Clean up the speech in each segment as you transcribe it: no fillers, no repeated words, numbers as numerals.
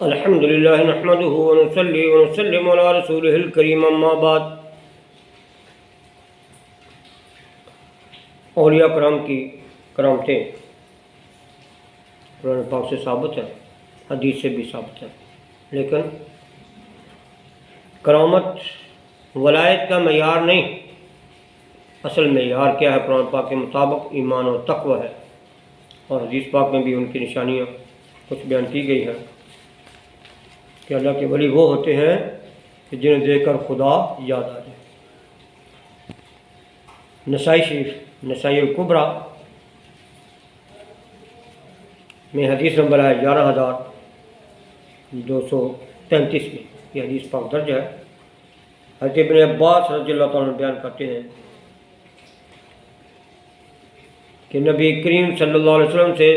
الحمد لله نحمده ونصلي ونسلم على رسوله الكريم اما بعد۔ اولیاء کرام کی کرامتیں قرآن پاک سے ثابت ہے، حدیث سے بھی ثابت ہے، لیکن کرامت ولایت کا معیار نہیں۔ اصل معیار کیا ہے؟ قرآن پاک کے مطابق ایمان و تقوی ہے، اور حدیث پاک میں بھی ان کی نشانیاں کچھ بیان کی گئی ہیں کہ اللہ کے ولی وہ ہوتے ہیں کہ جنہیں دیکھ کر خدا یاد آ جائے۔ نسائی شریف، نسائی الکبریٰ میں حدیث نمبر ہے 11233 میں یہ حدیث پاک درج ہے۔ حضرت ابن عباس رضی اللہ تعالیٰ عنہ بیان کرتے ہیں کہ نبی کریم صلی اللہ علیہ وسلم سے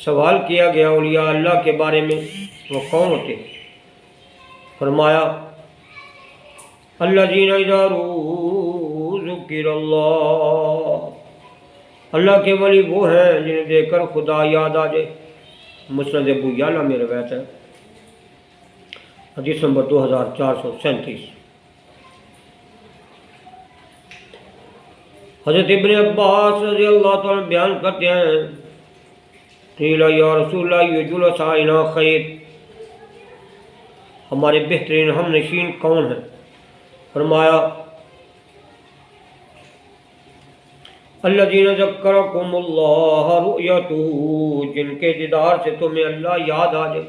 سوال کیا گیا اولیاء اللہ کے بارے میں، وہ کون ہوتے ہیں؟ فرمایا الذین اذا ذکر اللہ، اللہ کے ولی وہ ہیں جنہیں دیکھ کر خدا یاد آ جائے۔ مسند ابو یعلا میں روایت ہے، حدیث نمبر 2437۔ حضرت ابن عباس رضی اللہ تعالیٰ بیان کرتے ہیں قیل یا رسول اللہ یہ جلسائنا خیر، ہمارے بہترین ہم نشین کون ہیں؟ فرمایا الذین ذکرکم اللہ رؤیتہ، جن کے دیدار سے تمہیں اللہ یاد آ جائے۔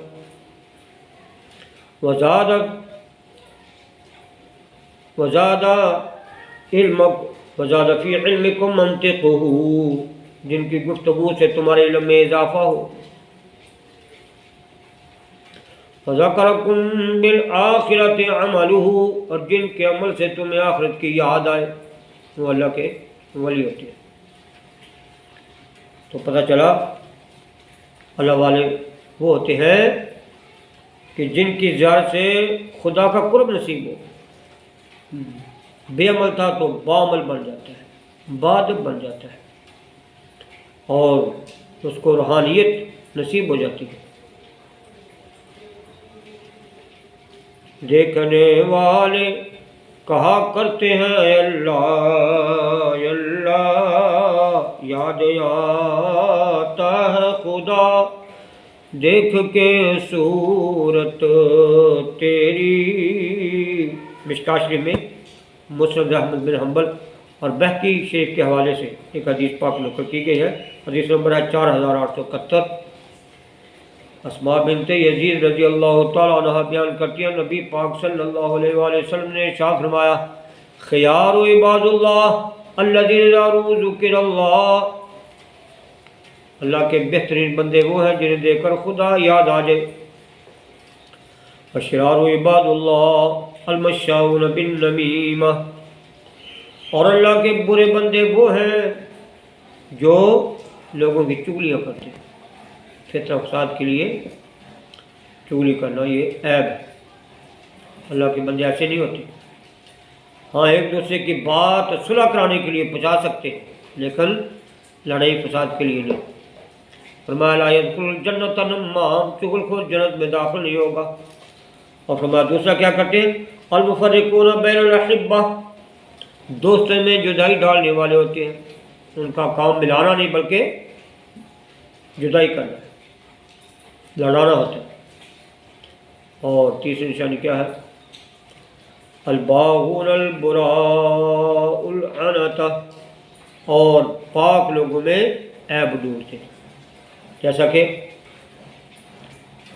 وزاد فی علمکم منطقہ، جن کی گفتگو سے تمہارے علم میں اضافہ ہو۔ وَذَكَرَكُمْ بِالْآخِرَةِ عَمَلُهُ، اور جن کے عمل سے تمہیں آخرت کی یاد آئے، وہ اللہ کے ولی ہوتے ہیں۔ تو پتہ چلا اللہ والے وہ ہوتے ہیں کہ جن کی زیارت سے خدا کا قرب نصیب ہو۔ بے عمل تھا تو باعمل بن جاتا ہے، بادب بن جاتا ہے، اور اس کو روحانیت نصیب ہو جاتی ہے۔ دیکھنے والے کہا کرتے ہیں اے اللہ اے اللہ، یاد آتا ہے خدا دیکھ کے صورت تیری۔ مشکوٰۃ شریف میں مسند احمد بن حنبل اور بہقی شریف کے حوالے سے ایک حدیث پاک نقل کی گئی ہے، حدیث نمبر ہے 4871۔ اسماء بنت یزید رضی اللہ تعالیٰ عنہ بیان کرتی ہیں نبی پاک صلی اللہ علیہ وآلہ وسلم نے ارشاد فرمایا خیار عباد اللہ الذین اذا ذکر اللہ، اللہ کے بہترین بندے وہ ہیں جنہیں دیکھ کر خدا یاد آ جائے۔ وشرار عباد اللہ المشاؤون بالنمیمہ، اور اللہ کے برے بندے وہ ہیں جو لوگوں کی چگلیاں کرتے ہیں۔ فتنہ فساد کے لیے چگلی کرنا یہ عیب ہے، اللہ کے بندے ایسے نہیں ہوتے۔ ہاں ایک دوسرے کی بات صلح کرانے کے لیے پہنچا سکتے ہیں، لیکن لڑائی فساد کے لیے نہیں۔ فرمایا لا يدخل الجنۃ نمام، چغل خور جنت میں داخل نہیں ہوگا۔ اور فرمایا دوسرا کیا کرتے ہیں؟ المفرقون بین الاحبہ، دوستوں میں جدائی ڈالنے والے ہوتے ہیں، ان کا کام ملانا نہیں بلکہ جدائی کرنا ہے، لڑانا ہوتا ہے۔ اور تیسری نشانی کیا ہے؟ الباغون البراء العنتہ، اور پاک لوگوں میں عیب ڈھونڈتے ہیں۔ جیسا کہ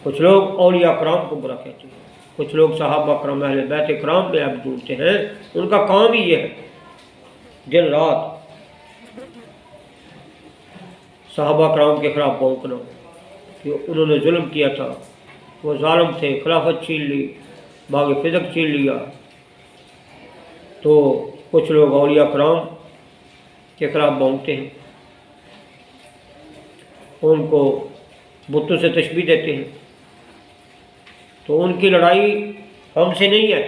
کچھ لوگ اولیاء کرام کو برا کہتے ہیں، کچھ لوگ صحابہ کرام اہل بیت کرام میں عیب ڈھونڈتے ہیں، ان کا کام ہی یہ ہے دن رات صحابہ کرام کے خلاف بھونکنا کہ انہوں نے ظلم کیا تھا، وہ ظالم تھے، خلافت چھین لی، باغ فضق چھین لیا۔ تو کچھ لوگ اولیاء کرام کے خلاف بھونکتے ہیں، ان کو بتوں سے تشبیہ دیتے ہیں۔ تو ان کی لڑائی ہم سے نہیں ہے،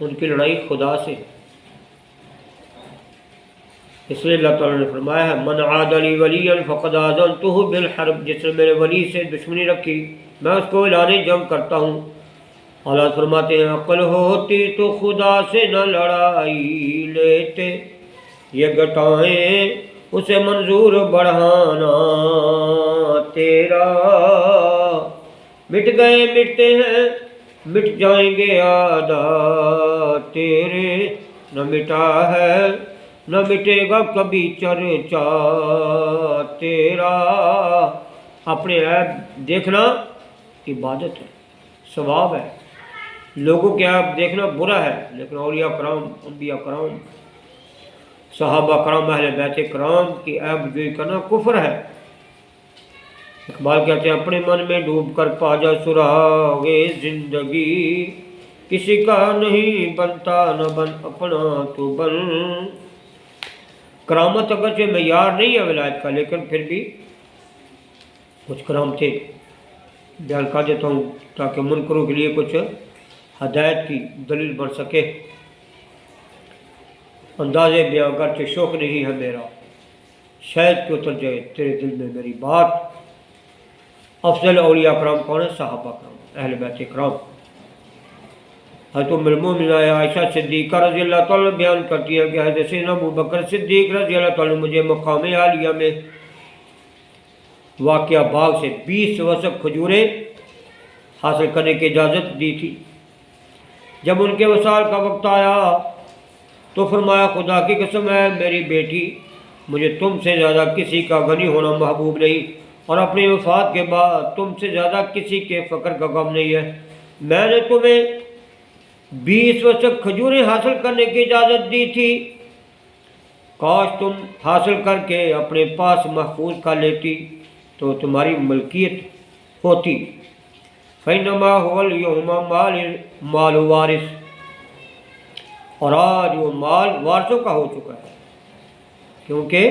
ان کی لڑائی خدا سے۔ اس لیے اللہ تعالیٰ نے فرمایا ہے من عاد لی ولیا فقد آذنتہ بالحرب، جس نے میرے ولی سے دشمنی رکھی میں اس کو اعلان جنگ کرتا ہوں۔ اللہ فرماتے ہیں عقل ہوتی تو خدا سے نہ لڑائی لیتے، یہ گھٹائیں اسے منظور بڑھانا تیرا، مٹ گئے مٹتے ہیں مٹ جائیں گے عادہ تیرے، نہ مٹا ہے نہ مٹے گا کبھی چرچا تیرا۔ اپنے عیب دیکھنا عبادت ہے، ثواب ہے، لوگوں کے عیب دیکھنا برا ہے، لیکن اولیاء کرام، انبیاء کرام، صحابہ کرام، اہل بیت کرام کی عیب جوئی کرنا کفر ہے۔ اقبال کہتے ہیں اپنے من میں ڈوب کر پا جا سراغ زندگی، کسی کا نہیں بنتا نہ بن اپنا تو بن۔ کرامت اگرچہ معیار نہیں ہے ولایت کا، لیکن پھر بھی کچھ کرامتیں بیان کر دیتا ہوں تاکہ منکروں کے لیے کچھ ہدایت کی دلیل بن سکے۔ انداز بیان کرتے شوق نہیں ہے میرا، شاید کہ اتر جائے تیرے دل میں میری بات۔ افضل اولیاء کرام کون ہے؟ صحابہ کرام، اہل بیت کرام۔ حضرت ام المومنین عائشہ صدیقہ رضی اللہ تعالیٰ بیان کرتی ہے کہ حضرت سیدنا ابو بکر صدیق رضی اللہ تعالیٰ مجھے مقام عالیہ میں واقعہ باغ سے 20 وسق کھجوریں حاصل کرنے کی اجازت دی تھی۔ جب ان کے وصال کا وقت آیا تو فرمایا خدا کی قسم ہے میری بیٹی، مجھے تم سے زیادہ کسی کا غنی ہونا محبوب نہیں، اور اپنی وفات کے بعد تم سے زیادہ کسی کے فقر کا غم نہیں ہے۔ میں نے تمہیں 20 وسق کھجوریں حاصل کرنے کی اجازت دی تھی، کاش تم حاصل کر کے اپنے پاس محفوظ کر لیتی تو تمہاری ملکیت ہوتی۔ فَإِنَّمَا هُوَ الْيَوْمَ مَالُ وارث، اور آج وہ مال وارثوں کا ہو چکا ہے کیونکہ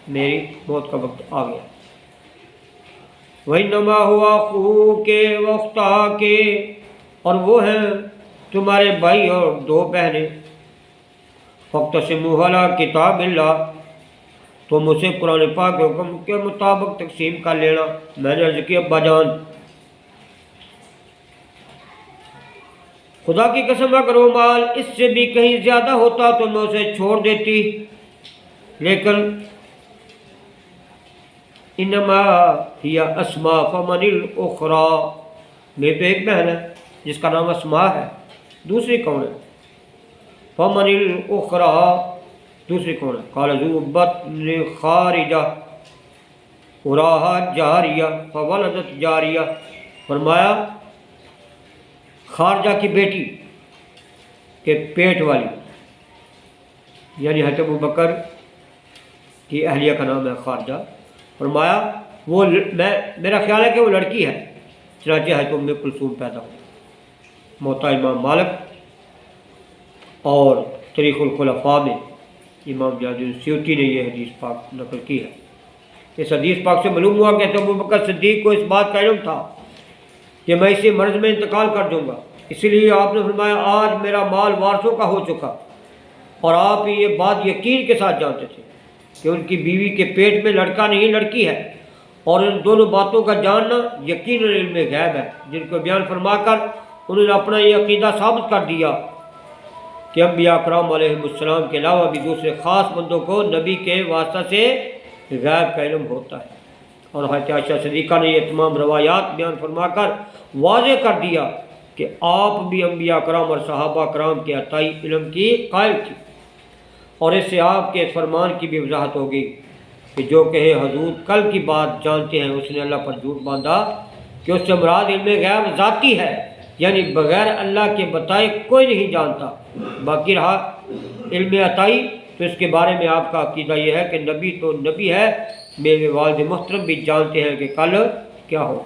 میری موت کا وقت آ گیا۔ وَإِنَّمَا هُوَ أَخُوكَ وَأُخْتُكَ، اور وہ ہیں تمہارے بھائی اور 2 بہنیں۔ فَاقْتَسِمُوا عَلَىٰ كِتَابِ اللَّهِ، تم اسے قرآن پاک کے حکم کے مطابق تقسیم کر لینا۔ میں نے عرض کیا ابا جان، خدا کی قسم اگر وہ مال اس سے بھی کہیں زیادہ ہوتا تو میں اسے چھوڑ دیتی، لیکن انما ہی اسماء فمن الاخرى، میری تو ایک بہن ہے جس کا نام اسماء ہے، دوسری کون ہے؟ فمن الاخرى، دوسری کون ہے؟ قال ذو بطن خارجہ اراها جاریہ فولدت جاریہ، فرمایا خارجہ کی بیٹی کے پیٹ والی، یعنی حضرت ابو بکر کی اہلیہ کا نام ہے خارجہ، فرمایا وہ میرا خیال ہے کہ وہ لڑکی ہے، چنانچہ حضرت ام کلثوم پیدا ہوئی۔ موطا امام مالک اور تاریخ الخلفاء میں امام جلال السیوطی نے یہ حدیث پاک نقل کی ہے۔ اس حدیث پاک سے معلوم ہوا کہ ابو بکر صدیق کو اس بات کا علم تھا کہ میں اسی مرض میں انتقال کر دوں گا، اسی لیے آپ نے فرمایا آج میرا مال وارثوں کا ہو چکا، اور آپ یہ بات یقین کے ساتھ جانتے تھے کہ ان کی بیوی کے پیٹ میں لڑکا نہیں لڑکی ہے، اور ان دونوں باتوں کا جاننا یقیناً علم غیب ہے، جن کو بیان فرما کر انہوں نے اپنا یہ عقیدہ ثابت کر دیا کہ انبیاء کرام علیہ السلام کے علاوہ بھی دوسرے خاص بندوں کو نبی کے واسطہ سے غیب کا علم ہوتا ہے۔ اور حضرت عائشہ صدیقہ نے یہ تمام روایات بیان فرما کر واضح کر دیا کہ آپ بھی انبیاء کرام اور صحابہ کرام کے عطائی علم کی قائل تھی، اور اس سے آپ کے فرمان کی بھی وضاحت ہوگی کہ جو کہے حضور کل کی بات جانتے ہیں اس نے اللہ پر جھوٹ باندھا، کہ اس سے مراد علم غیب ذاتی ہے، یعنی بغیر اللہ کے بتائے کوئی نہیں جانتا۔ باقی رہا علم عطائی تو اس کے بارے میں آپ کا عقیدہ یہ ہے کہ نبی تو نبی ہے، میرے والد محترم بھی جانتے ہیں کہ کل کیا ہو۔